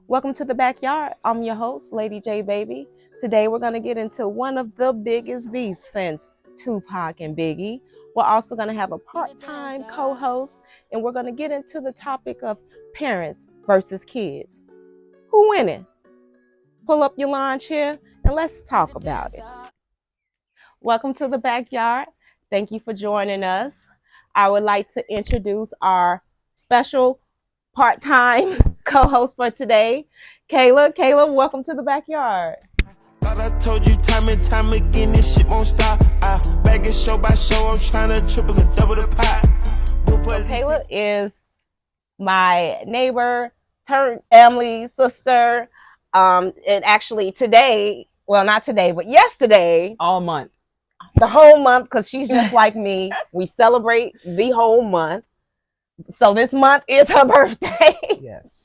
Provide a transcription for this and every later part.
Welcome to the backyard. I'm your host, Lady J Baby. Today we're going to get into one of the biggest beefs since Tupac and Biggie. We're also going to have a part-time co-host, and we're going to get into the topic of parents versus kids. Who winning? Pull up your lawn chair and let's talk about it. Welcome to the backyard. Thank you for joining us. I would like to introduce our special part-time co-host for today, Kayla. Kayla, welcome to the backyard. Thought I told you time and time again, this shit won't stop. Bag it show by show, I'm trying to triple and double the pot. So Kayla is my neighbor, turned family sister. And actually today, well, not today, but yesterday, all month, the whole month, because she's just like me. We celebrate the whole month. So this month is her birthday. Yes.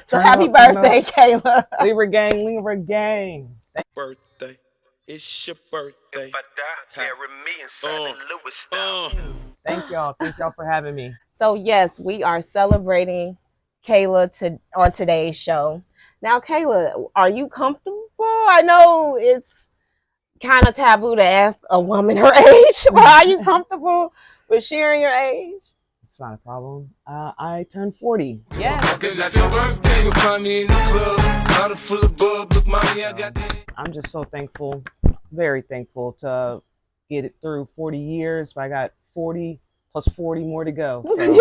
So happy birthday, Kayla. Libra gang, Libra gang. Birthday, it's your birthday. If I die, carry me and Simon Lewis style. Thank y'all for having me. So yes, we are celebrating Kayla on today's show. Now, Kayla, are you comfortable? I know it's kind of taboo to ask a woman her age, but are you comfortable with sharing your age? It's not a problem. I turned 40. Yes. I'm just so thankful, very thankful to get it through 40 years. But I got 40 plus 40 more to go. So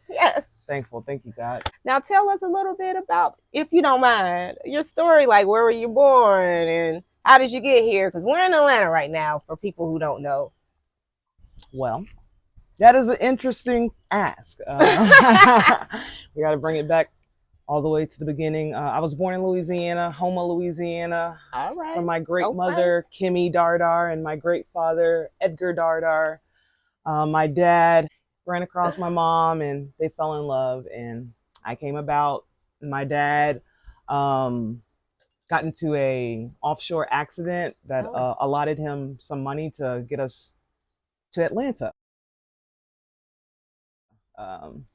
Yes. Thankful. Thank you, God. Now tell us a little bit about, if you don't mind, your story. Like, where were you born and how did you get here? Because we're in Atlanta right now, for people who don't know. Well, that is an interesting ask. We got to bring it back all the way to the beginning. I was born in Louisiana, Houma, Louisiana. All right. From my great mother, Kayla Dardar, and my great father, Edgar Dardar. My dad ran across my mom and they fell in love, and I came about. My dad got into a offshore accident that allotted him some money to get us to Atlanta.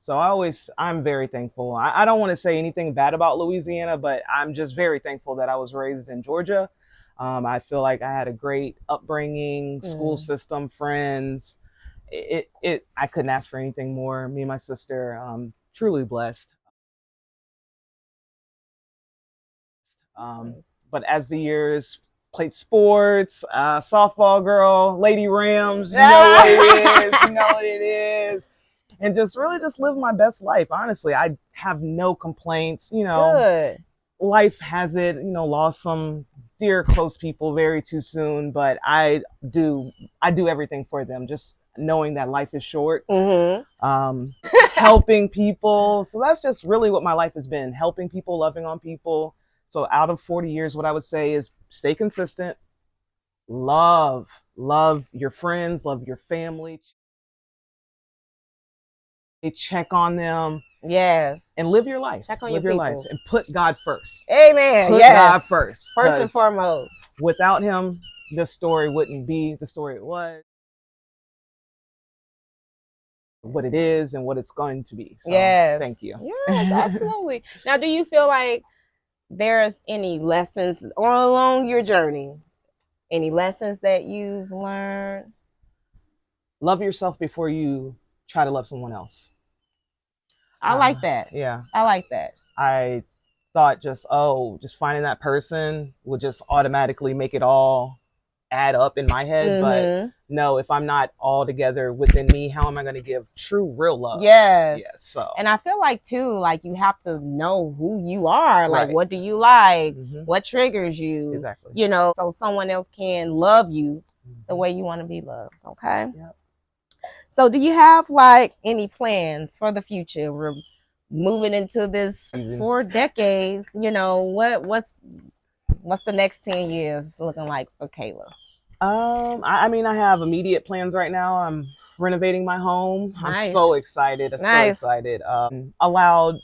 So I'm very thankful. I don't want to say anything bad about Louisiana, but I'm just very thankful that I was raised in Georgia. I feel like I had a great upbringing, school system, friends. I couldn't ask for anything more. Me and my sister, truly blessed. But as the years played sports, softball girl, Lady Rams, you know what it is, you know what it is. And just really just live my best life. Honestly, I have no complaints. You know, Good. Life has it, lost some dear close people very too soon, but I do everything for them. Just knowing that life is short, helping people. So that's just really what my life has been, helping people, loving on people. So out of 40 years, what I would say is stay consistent, love your friends, love your family, check on them. Yes. And live your life. Check on live your life and put God first. Amen. Put yes. God first. First and foremost. Without him, this story wouldn't be the story it was, what it is, and what it's going to be. So, yes. Thank you. Yes, absolutely. Now, do you feel like there's any lessons along your journey? Any lessons that you've learned? Love yourself before you try to love someone else. I like that. Yeah. I like that. I thought just finding that person would just automatically make it all add up in my head. But no, if I'm not all together within me, how am I going to give true, real love? Yes. Yes. So. And I feel like too, like you have to know who you are. Like, what do you like? What triggers you? Exactly. So someone else can love you the way you want to be loved. Okay. Yep. So do you have like any plans for the future? We're moving into this 4 decades. What's the next 10 years looking like for Kayla? I have immediate plans right now. I'm renovating my home. Nice. I'm so excited. So excited. Allowed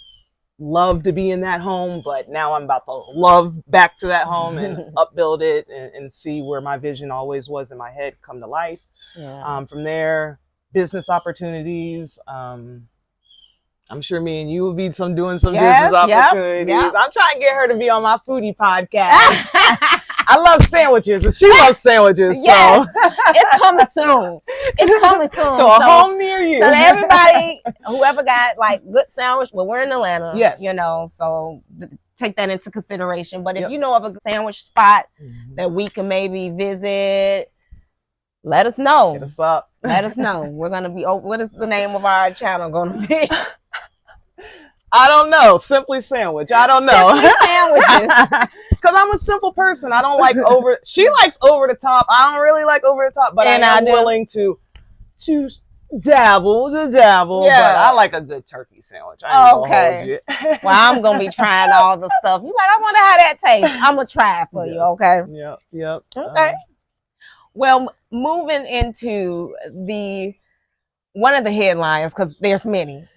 love to be in that home, but now I'm about to love back to that home and upbuild it and see where my vision always was in my head come to life. Yeah. From there, business opportunities, I'm sure me and you will be doing some Yes, business opportunities. yep. I'm trying to get her to be on my foodie podcast. I love sandwiches, and she loves sandwiches. Yes, so it's coming soon. It's coming soon. to a home near you. So everybody, whoever got like good sandwich, well, we're in Atlanta. Yes. You know, so take that into consideration. But if Yep. you know of a sandwich spot that we can maybe visit, let us know. Hit us up. Let us know. We're gonna be. What is the name of our channel gonna be? I don't know. Simply Sandwich. I don't know. Simply Sandwiches. Because I'm a simple person. I don't like over. She likes over the top. I don't really like over the top, but And I am I do. willing to dabble. Yeah. But I like a good turkey sandwich. I ain't gonna hold you. Well, I'm gonna be trying all the stuff. You like? I wonder how that tastes. I'm gonna try it for you. Okay. Yep. Okay. Well, moving into one of the headlines, because there's many,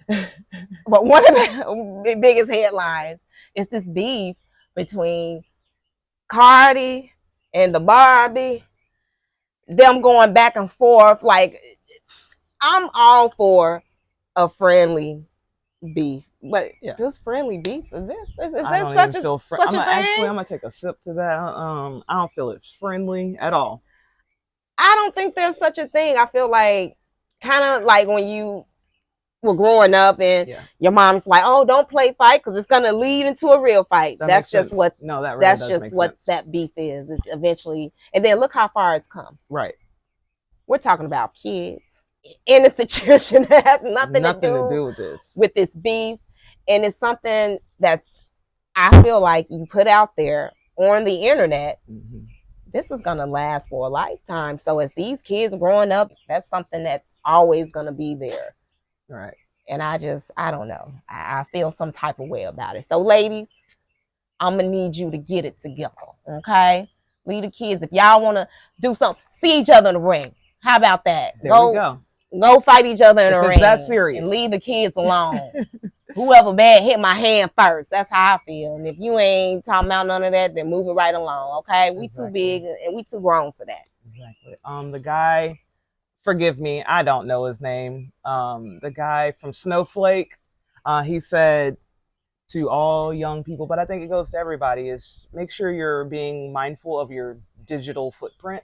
but one of the biggest headlines is this beef between Cardi and the Barbie. Them going back and forth. Like, I'm all for a friendly beef, but this friendly beef is this I don't such even a feel such a thing? Actually, I'm gonna take a sip to that. I don't feel it's friendly at all. I don't think there's such a thing. I feel like kind of like when you were growing up and your mom's like, "Oh, don't play fight because it's gonna lead into a real fight." That's just what. No, that really that's does just make what sense. that beef is. It's eventually, and then look how far it's come. Right. We're talking about kids in a situation that has nothing to do with this beef, and it's something that's I feel like you put out there on the internet. This is going to last for a lifetime. So as these kids growing up, that's something that's always going to be there. Right. And I don't know. I feel some type of way about it. So ladies, I'm going to need you to get it together. Okay? Leave the kids. If y'all want to do something, see each other in the ring. How about that? There we go. Go fight each other in the ring. That's serious. And leave the kids alone. Whoever bad hit my hand first. That's how I feel. And if you ain't talking about none of that, then move it right along. Okay? We too big and we too grown for that. Exactly. The guy, forgive me, I don't know his name. The guy from Snowflake, he said to all young people, but I think it goes to everybody, is make sure you're being mindful of your digital footprint.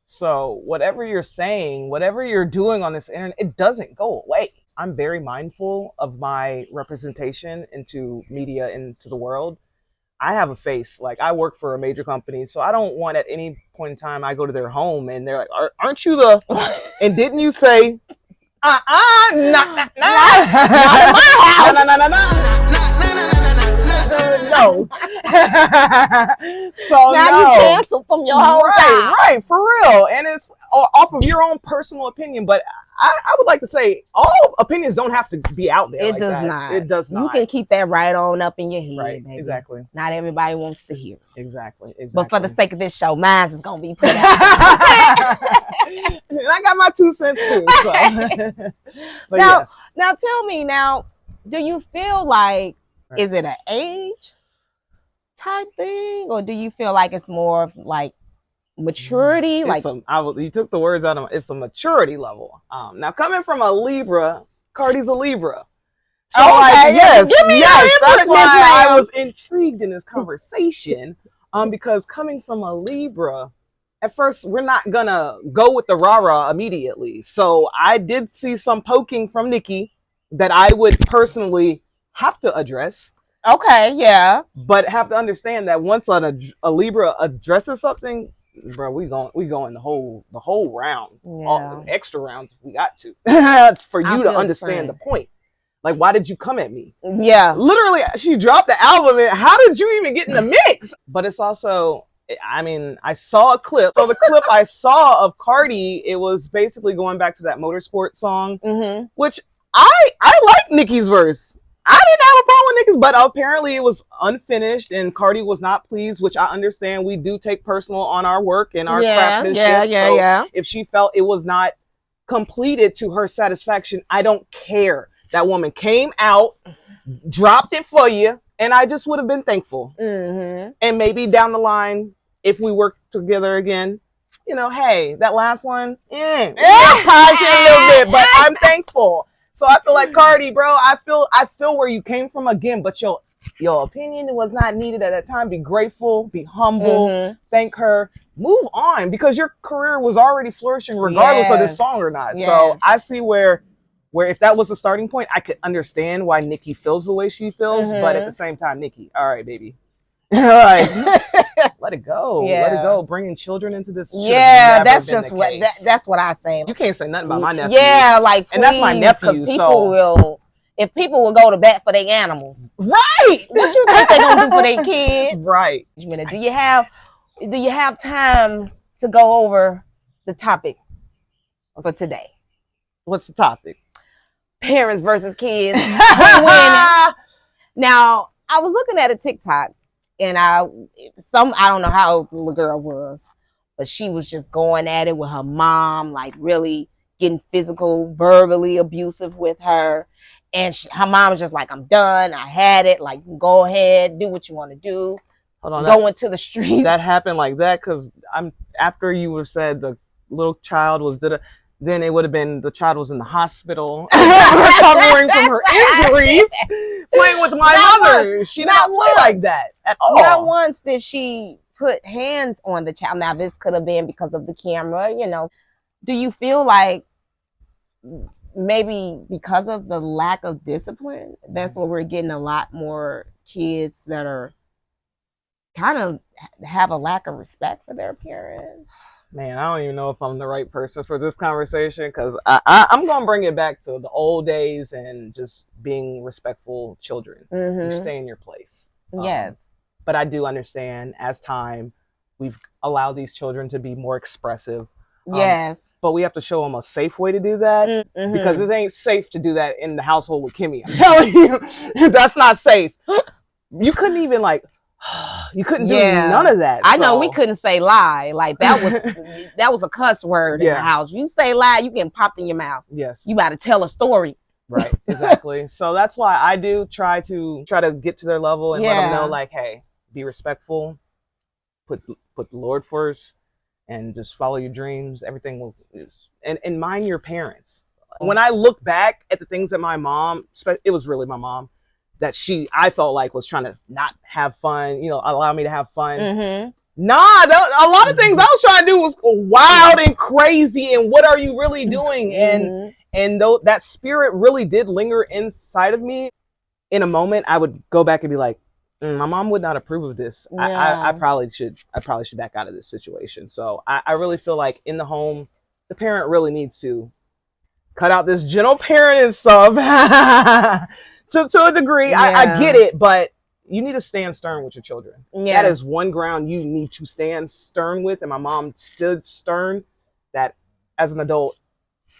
So whatever you're saying, whatever you're doing on this internet, it doesn't go away. I'm very mindful of my representation into media, into the world. I have a face. Like, I work for a major company, so I don't want at any point in time I go to their home and they're like, aren't you the, and didn't you say, not in my house. No. So now you canceled from your whole job. Right, for real. And it's off of your own personal opinion, but I would like to say all opinions don't have to be out there. It does not. It does not. You can keep that right on up in your head. Right, baby. exactly. Not everybody wants to hear. Exactly. But for the sake of this show, mine is gonna be put out. And I got my 2 cents too. So. But now tell me, do you feel like is it an age type thing, or do you feel like it's more of like maturity? You took the words out of it's a maturity level. Now coming from a Libra, Cardi's a Libra. So yes, that's why I was intrigued in this conversation. Because coming from a Libra, at first we're not gonna go with the rah-rah immediately. So I did see some poking from Nikki that I would personally have to address. Okay, yeah. But have to understand that once a Libra addresses something, bro, we going the whole round, all the extra rounds if we got to, for you to understand the point. Like, why did you come at me? Yeah, literally, she dropped the album, and how did you even get in the mix? But it's also, I mean, I saw a clip. So the clip I saw of Cardi, it was basically going back to that motorsport song, which I like Nicki's verse. I didn't have a problem with Nicki's, but apparently it was unfinished and Cardi was not pleased, which I understand. We do take personal on our work and our craftsmanship. So if she felt it was not completed to her satisfaction, I don't care. That woman came out, dropped it for you, and I just would have been thankful. And maybe down the line, if we work together again, you know, hey, that last one, a little bit, but I'm thankful. So I feel like Cardi, bro, I feel where you came from again, but your opinion was not needed at that time. Be grateful, be humble, thank her, move on, because your career was already flourishing regardless of this song or not. So I see where if that was the starting point, I could understand why Nicki feels the way she feels, but at the same time, Nicki, all right, baby. Like, let it go. Let it go. Bringing children into this. Yeah, that's just what that's what I say. You can't say nothing about my nephew. Yeah, like, please, and that's my nephew. If people will go to bat for their animals, right? What you think they're gonna do for their kids? Right. Do you have time to go over the topic for today? What's the topic? Parents versus kids. Now, I was looking at a TikTok, and I don't know how old the little girl was, but she was just going at it with her mom, like really getting physical, verbally abusive with her. And her mom was just like, I'm done. I had it. Like, go ahead, do what you want to do. Hold on, go into the streets. That happened like that because after you would have said the little child was then it would have been the child was in the hospital recovering from her injuries, playing with my mother. She did not play like that at all. Not once did she put hands on the child. Now, this could have been because of the camera, Do you feel like maybe because of the lack of discipline, that's where we're getting a lot more kids that are kind of have a lack of respect for their parents? Man, I don't even know if I'm the right person for this conversation, because I'm going to bring it back to the old days and just being respectful children. You stay in your place. Yes. But I do understand as time, we've allowed these children to be more expressive. Yes. But we have to show them a safe way to do that, because it ain't safe to do that in the household with Kimmy. I'm telling you, that's not safe. You couldn't even you couldn't do none of that. I know we couldn't say lie. Like, that was a cuss word in the house. You say lie, you get popped in your mouth. Yes. You got to tell a story. Right. Exactly. So that's why I do try to get to their level and let them know, like, hey, be respectful, put the Lord first, and just follow your dreams. Everything will, and mind your parents. When I look back at the things that my mom, it was really my mom, that I felt like was trying to not have fun, allow me to have fun. Nah, a lot of things I was trying to do was wild and crazy. And what are you really doing? And though that spirit really did linger inside of me, in a moment I would go back and be like, my mom would not approve of this. I probably should back out of this situation. So I really feel like in the home, the parent really needs to cut out this gentle parenting stuff. To a degree, I get it, but you need to stand stern with your children. That is one ground you need to stand stern with, and my mom stood stern. That as an adult,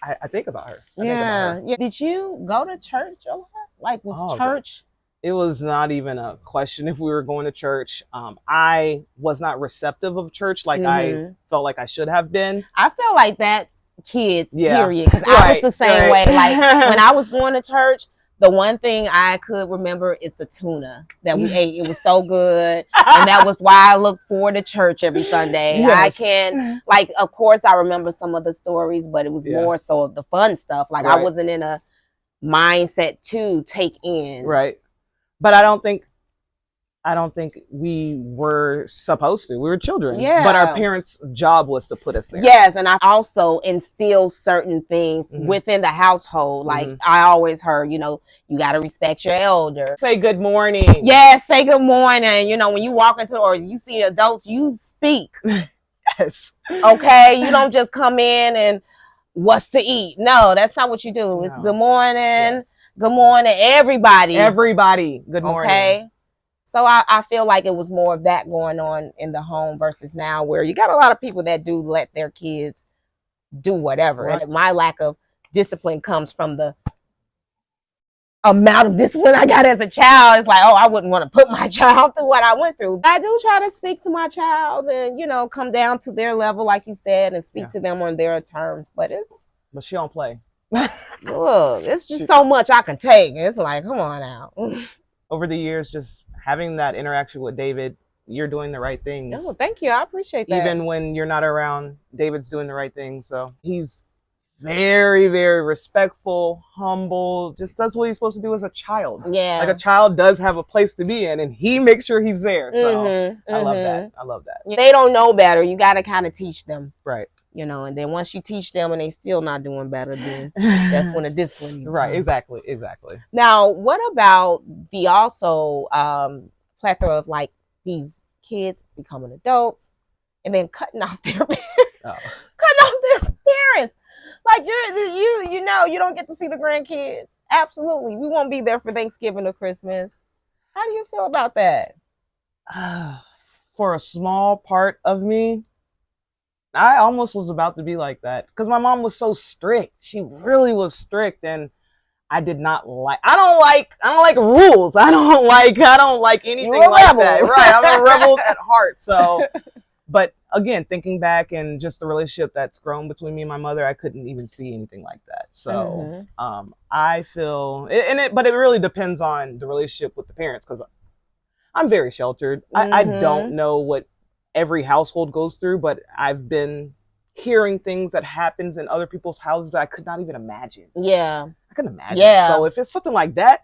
I think about her. Yeah. Did you go to church a lot? Like, was church? It was not even a question if we were going to church. I was not receptive of church like I felt like I should have been. I feel like that's kids, period. Because I was the same way. Like, when I was going to church, the one thing I could remember is the tuna that we ate. It was so good. And that was why I looked forward to church every Sunday. I can, of course, I remember some of the stories, but it was more so of the fun stuff. Like, I wasn't in a mindset to take in. Right. But I don't think we were supposed to. We were children. Yeah. But our parents' job was to put us there. Yes, and I also instill certain things within the household. Like, I always heard, you got to respect your elder. Say good morning. Yes, say good morning. When you walk into or you see adults, you speak. Yes. Okay? You don't just come in and what's to eat. No, that's not what you do. No. It's good morning. Yes. Good morning, everybody. Everybody. Good morning. Okay? So I feel like it was more of that going on in the home versus now, where you got a lot of people that do let their kids do whatever. Right. And my lack of discipline comes from the amount of discipline I got as a child. It's like, I wouldn't want to put my child through what I went through. I do try to speak to my child and, come down to their level, like you said, and speak to them on their terms. But she don't play. Look, it's just so much I can take. It's like, come on now. Over the years, just having that interaction with David, you're doing the right things. Oh, thank you. I appreciate that. Even when you're not around, David's doing the right things. So he's very, very respectful, humble, just does what he's supposed to do as a child. Yeah. Like a child does have a place to be in, and he makes sure he's there. So I love that. I love that. They don't know better. You got to kind of teach them. Right. You know, and then once you teach them and they still not doing better, then that's when the discipline. Right. Exactly. Exactly. Now, what about the also plethora of like these kids becoming adults and then cutting off their parents? Cutting off their parents. Like you know, you don't get to see the grandkids. Absolutely. We won't be there for Thanksgiving or Christmas. How do you feel about that? For a small part of me, I almost was about to be like that because my mom was so strict. She really was strict, and I did not like. I don't like rules. I don't like anything like that. Right? I'm a rebel at heart. So, but again, thinking back and just the relationship that's grown between me and my mother, I couldn't even see anything like that. So, I feel, but it really depends on the relationship with the parents because I'm very sheltered. I don't know what every household goes through, but I've been hearing things that happens in other people's houses that I could not even imagine. Yeah. I couldn't imagine. Yeah. So if it's something like that,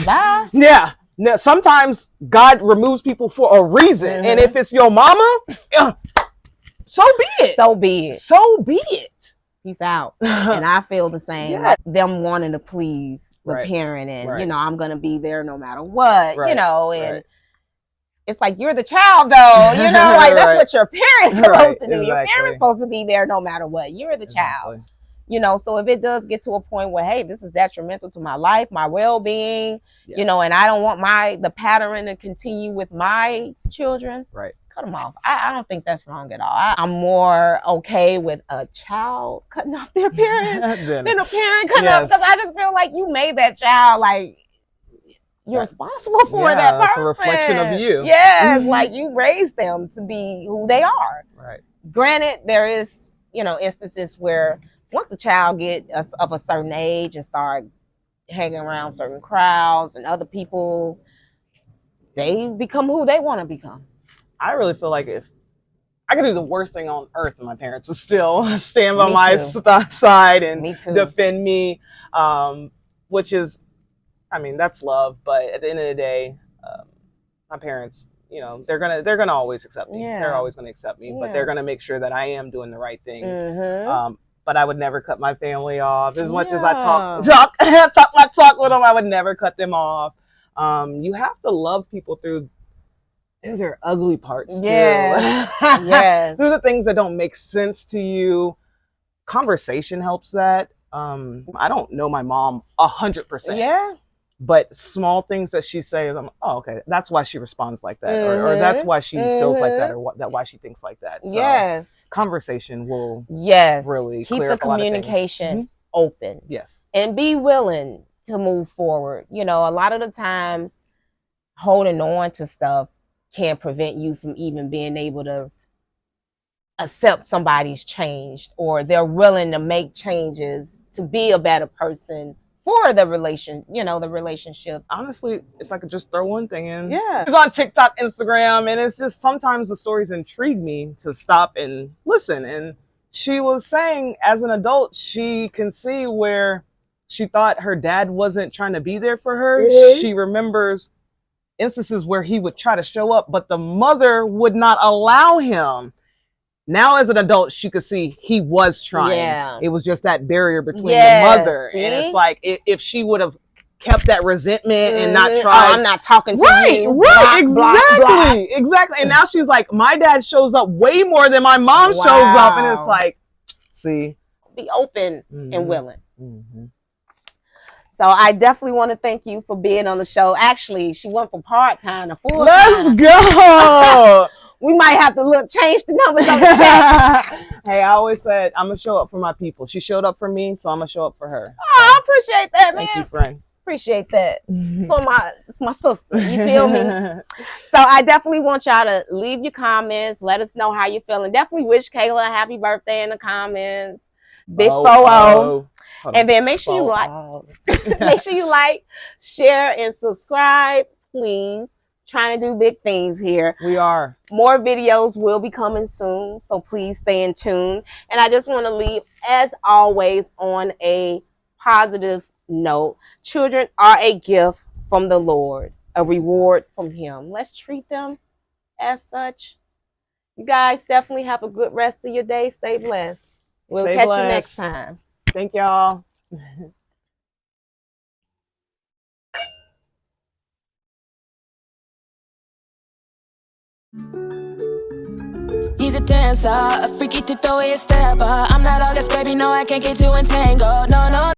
bye. Yeah. Now, sometimes God removes people for a reason. And if it's your mama, so be it. So be it. So be it. Peace out. And I feel the same. Yeah. Like them wanting to please the parent and, you know, I'm going to be there no matter what, you know, and it's like, you're the child though, you know, like that's what your parents supposed to do. Your parents supposed to be there no matter what. You're the child, you know, so if it does get to a point where, hey, this is detrimental to my life, my well-being, you know, and I don't want the pattern to continue with my children, cut them off. I don't think that's wrong at all. I'm more okay with a child cutting off their parent than a parent cutting off, because I just feel like you made that child, like, you're responsible for that person. It's a reflection of you. Yes, like you raised them to be who they are. Right. Granted, there is, you know, instances where once a child get of a certain age and start hanging around certain crowds and other people, they become who they want to become. I really feel like if I could do the worst thing on earth and my parents would still stand by my side and defend me, which is, I mean, that's love, but at the end of the day, my parents, you know, they're gonna always accept me. They're always gonna accept me, but they're gonna make sure that I am doing the right things. But I would never cut my family off. As much as I talk my talk with them, I would never cut them off. You have to love people through their ugly parts too. Yes. Through the things that don't make sense to you. Conversation helps that. I don't know my mom 100%. Yeah. But small things that she says, I'm like, oh, okay, that's why she responds like that, or that's why she feels like that, or why she thinks like that. So conversation will really keep clear the up a lot of communication open. Yes, and be willing to move forward. You know, a lot of the times, holding on to stuff can prevent you from even being able to accept somebody's changed, or they're willing to make changes to be a better person for the relationship. Honestly, if I could just throw one thing in. Yeah. It's on TikTok, Instagram, and it's just sometimes the stories intrigue me to stop and listen. And she was saying as an adult, she can see where she thought her dad wasn't trying to be there for her. She remembers instances where he would try to show up, but the mother would not allow him. Now, as an adult, she could see he was trying. Yeah. It was just that barrier between the mother. See? And it's like, if she would have kept that resentment and not tried. Oh, I'm not talking to you. Right, exactly. Exactly. And now she's like, my dad shows up way more than my mom shows up. And it's like, see. Be open and willing. So I definitely want to thank you for being on the show. Actually, she went from part-time to full-time. Let's go. We might have to change the numbers on the chat. Hey, I always said I'm gonna show up for my people. She showed up for me, so I'm gonna show up for her. Oh, I appreciate that, man. Thank you, friend. Appreciate that. It's my sister. You feel me? So I definitely want y'all to leave your comments. Let us know how you're feeling. Definitely wish Kayla a happy birthday in the comments. Big photo. And then make sure you like, share, and subscribe, please. trying to do big things here. We are. More videos will be coming soon, so please stay in tune. And I just want to leave, as always, on a positive note. Children are a gift from the Lord, a reward from Him. Let's treat them as such. You guys definitely have a good rest of your day. Stay blessed. We'll Stay catch blessed. you next time. Thank y'all. He's a dancer, a freaky to throw a stepper. I'm not August, baby, no, I can't get too entangled. No, no.